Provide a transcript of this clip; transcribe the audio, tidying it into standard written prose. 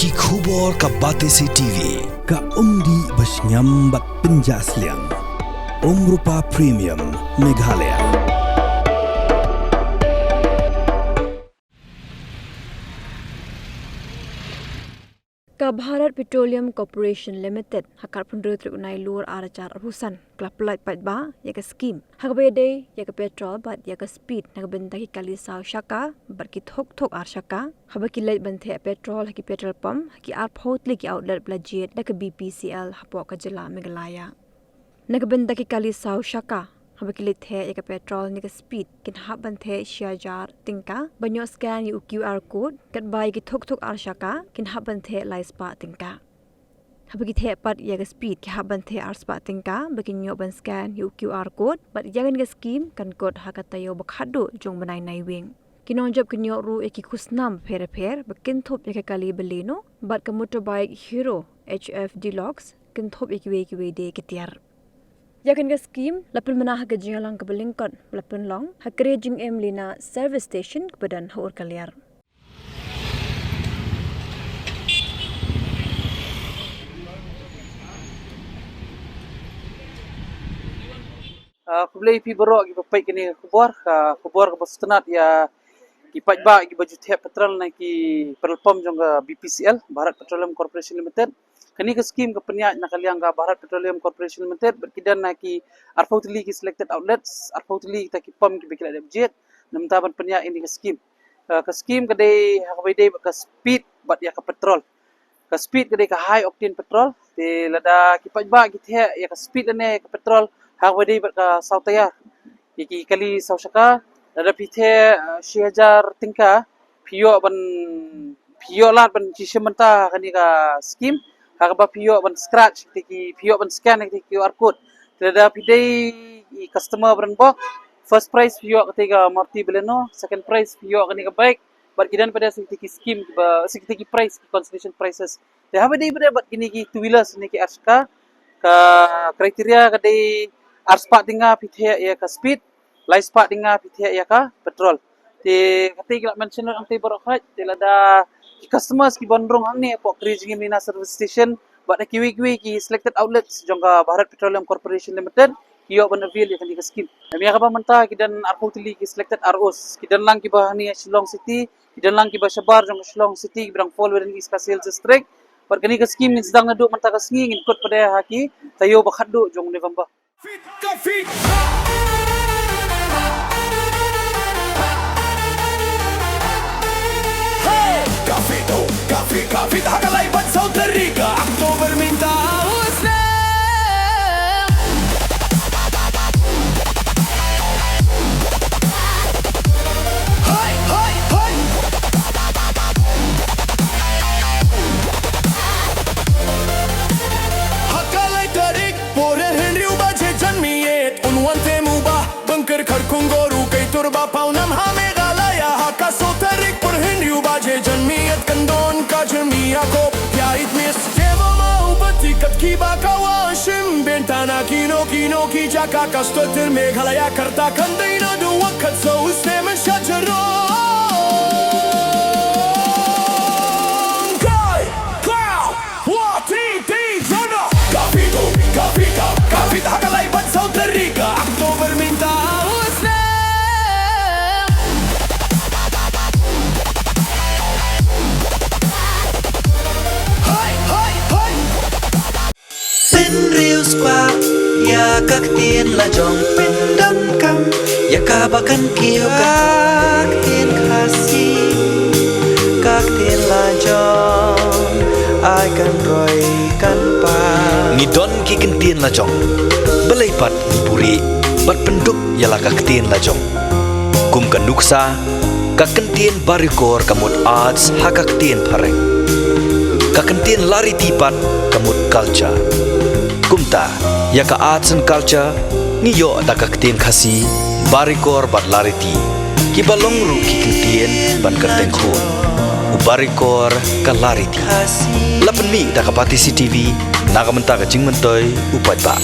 Ki khubor ka Bpcl TV ka umdi basnyam bat penjaslian Rupa Premium Meghalaya. Ka Bharat Petroleum Corporation Limited hakar penduduk terunai luar aracar urusan kelap-pelai ba ya ke skim hakbede ya ke petrol bat ya ke speed nak bentaki kali saw syaka berki thok ar syaka habaki lait benthe petrol haki petrol pump haki ar photli ki outlet blajet dak Bpcl hapo ka jela Meghalaya nak bentaki kali saw syaka habaki lait Theh ya ke petrol ni ke speed kin hab benthe syajar tingka banyo scan yu QR code kat bai ki thok ar syaka kin hab benthe lai spa tingka habagi Theh pat ya ke speed ki hab benthe ar spa tingka bagi nyo ban scan yu QR code bat jangan ke scheme kan code hakatayo bakhado jong banai nai wing kinonjob kinyo ru eki Khusnam pher bakin thop ya ke kali Baleno bat ke motorbike Hero HF Deluxe kin thop eki we de ketiar yakin ke scheme lapun menah ke jingalang ke belingkon lapun long hakre jing em lina service station kebadan haur kaliar Kublai pi berok gi papai kini kubor ke bastenat ya ki pajba gi baju Theh petrol na ki petrol pump jong ke Bpcl Bharat Petroleum Corporation Limited kini ke scheme ke peniat nak kaliang ke Bharat Petroleum Corporation Limited berkidan na ki arfautli ki selected outlets arfautli kita ki pump ki bekila budget nam taban peniat ini ke scheme kedai hakbede ke speed bat ya ke petrol ke speed kedai ke high octane petrol di lada ki pajba ki Theh ya ke speed ne ke petrol hakbede bat ke sautaya ki kali sausaka lada pithe syajar tingka pio lat ban cisementa kani ka scheme hakba pio ban scratch ki pio ban scan ki QR code lada pidai customer ban box first prize pio ketiga marti Baleno second prize pio kani ka bike bat kidan pada ki scheme ki price consolation prices de habade pada bat kini ki two wheelers ni ki arska ka kriteria kadai arspa tinga pithe ya ka speed lai spa tinga pithe ya ka petrol te kati la mention ang te borok hat te lada ki customers ki bondrong ang ni po crazy mina service station bat kiwi ki selected outlets jongka Bharat Petroleum Corporation Limited yo ban avail ya kan di scheme kami ka ba menta kidan arputli ki selected ROs kidan lang ki ba ni Shillong City kidan lang ki ba Shabar jong Shillong City brang fall within the sales district par kani ka scheme ni sedang nadu menta ka singin kot pada haki tayo bakhado jong November fit Kafe hakalay ban sa Rica October minta hakalay tarik pore Henry baje janmiyet unwan te muba bunker kharkungoru kay turba paunam ha Meghalaya hakaso tarik por Henry baje janmiyet kandon Jermia ko piait mis Kevo mau batikat ki bakawa shim bentana kino ki jaka kastotir Meghalaya karta kandaina du wakat so usne men shajaro kai cloud what ti zona kafi hakalay ban sa Rica October minta Real squad ya các tiên là dòng bên đâm cam ya cả ba căn kiêu các tiên khasi các tiên là dòng ai cần rồi cần pa Ni don ki kan tien la jong belai pat puri bat penduk yala ka tien la jong kum kan nuksa ka kan tien barikor kamut arts hakak tien pareng ka kan tien lari tipat kamut culture kumta ya ka arts and culture ni yo ta ka tien khasi barikor bat lari ti ki balong ru ki kan tien ban ka teng khon u barikor ka lari ti lapan mi ta ka Bpcl TV naga menta ka jing mentoi upat ba